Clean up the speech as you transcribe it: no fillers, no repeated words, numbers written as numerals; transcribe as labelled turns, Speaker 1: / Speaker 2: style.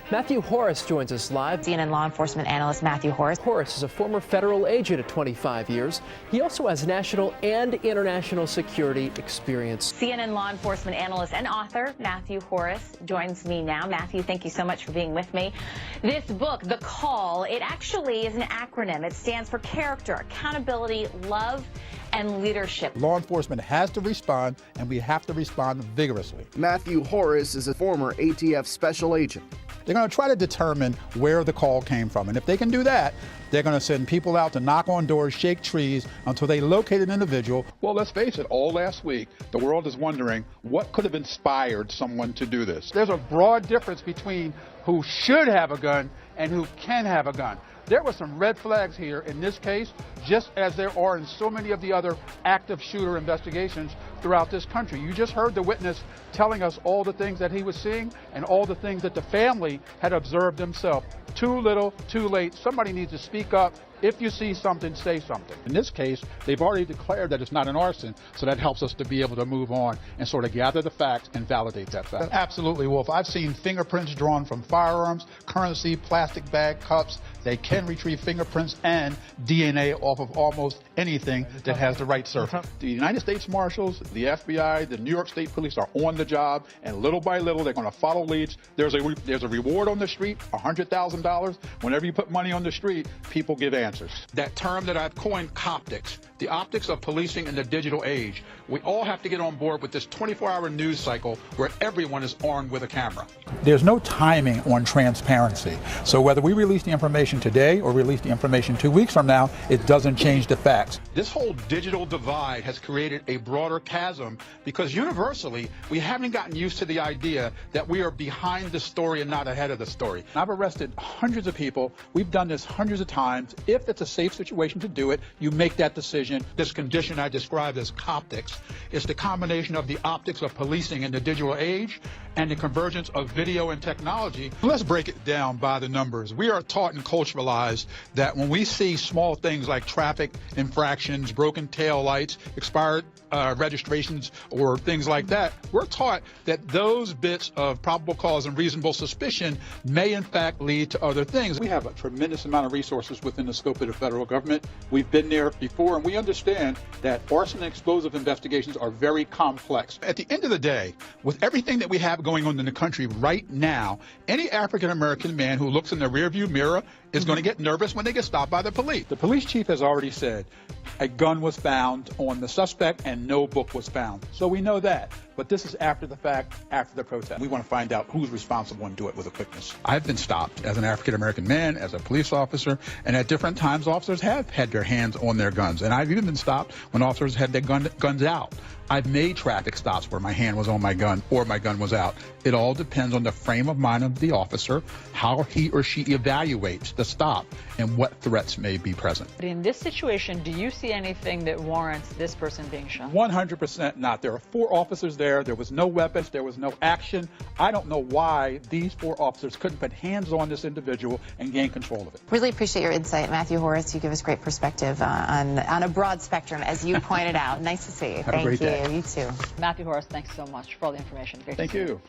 Speaker 1: Matthew Horace joins us live.
Speaker 2: CNN law enforcement analyst Matthew Horace.
Speaker 1: Horace is a former federal agent of 25 years. He also has national and international security experience.
Speaker 2: CNN law enforcement analyst and author Matthew Horace joins me now. Matthew, thank you so much for being with me. This book, The Call, it actually is an acronym. It stands for character, accountability, love, and leadership.
Speaker 3: Law enforcement has to respond, and we have to respond vigorously.
Speaker 4: Matthew Horace is a former ATF special agent.
Speaker 3: They're going to try to determine where the call came from. And if they can do that, they're going to send people out to knock on doors, shake trees, until they locate an individual.
Speaker 5: Well, let's face it, all last week, the world is wondering what could have inspired someone to do this.
Speaker 6: There's a broad difference between who should have a gun and who can have a gun. There were some red flags here in this case, just as there are in so many of the other active shooter investigations throughout this country. You just heard the witness telling us all the things that he was seeing and all the things that the family had observed themselves. Too little, too late. Somebody needs to speak up. If you see something, say something.
Speaker 5: In this case, they've already declared that it's not an arson, so that helps us to be able to move on and sort of gather the facts and validate that fact.
Speaker 3: Absolutely, Wolf. I've seen fingerprints drawn from firearms, currency, plastic bag cups. They can retrieve fingerprints and DNA off of almost anything that has the right surface.
Speaker 5: The United States Marshals, the FBI, the New York State Police are on the job, and little by little, they're going to follow leads. There's a reward on the street, $100,000. Whenever you put money on the street, people give answers.
Speaker 7: That term that I've coined, optics, the optics of policing in the digital age. We all have to get on board with this 24-hour news cycle where everyone is armed with a camera.
Speaker 3: There's no timing on transparency. So whether we release the information today or release the information 2 weeks from now, it doesn't change the facts.
Speaker 7: This whole digital divide has created a broader chasm because universally, we haven't gotten used to the idea that we are behind the story and not ahead of the story.
Speaker 3: I've arrested hundreds of people. We've done this hundreds of times. If it's a safe situation to do it, you make that decision.
Speaker 7: This condition I described as optics is the combination of the optics of policing in the digital age and the convergence of video and technology.
Speaker 5: Let's break it down by the numbers. We are taught and culturalized that when we see small things like traffic infractions, broken tail lights, expired registrations, or things like that, we're taught that those bits of probable cause and reasonable suspicion may in fact lead to other things. We have a tremendous amount of resources within the scope of the federal government. We've been there before, and we understand that arson and explosive investigations are very complex. At the end of the day, with everything that we have going on in the country right now, any African-American man who looks in the rearview mirror is going to get nervous when they get stopped by the police.
Speaker 3: The police chief has already said a gun was found on the suspect and no book was found. So we know that. But this is after the fact, after the protest.
Speaker 5: We want to find out who's responsible and do it with a quickness. I've been stopped as an African-American man, as a police officer, and at different times officers have had their hands on their guns. And I've even been stopped when officers had their guns out. I've made traffic stops where my hand was on my gun or my gun was out. It all depends on the frame of mind of the officer, how he or she evaluates the stop, and what threats may be present.
Speaker 8: But in this situation, do you see anything that warrants this person being shot?
Speaker 3: 100% not. There are 4 officers there. There was no weapons. There was no action. I don't know why these 4 officers couldn't put hands on this individual and gain control of it.
Speaker 2: Really appreciate your insight, Matthew Horace. You give us great perspective on a broad spectrum, as you pointed out. Nice to see you.
Speaker 3: Have a great day.
Speaker 2: You too.
Speaker 8: Matthew Horace, thanks so much for all the information. Great
Speaker 5: Thank
Speaker 8: to see
Speaker 5: you.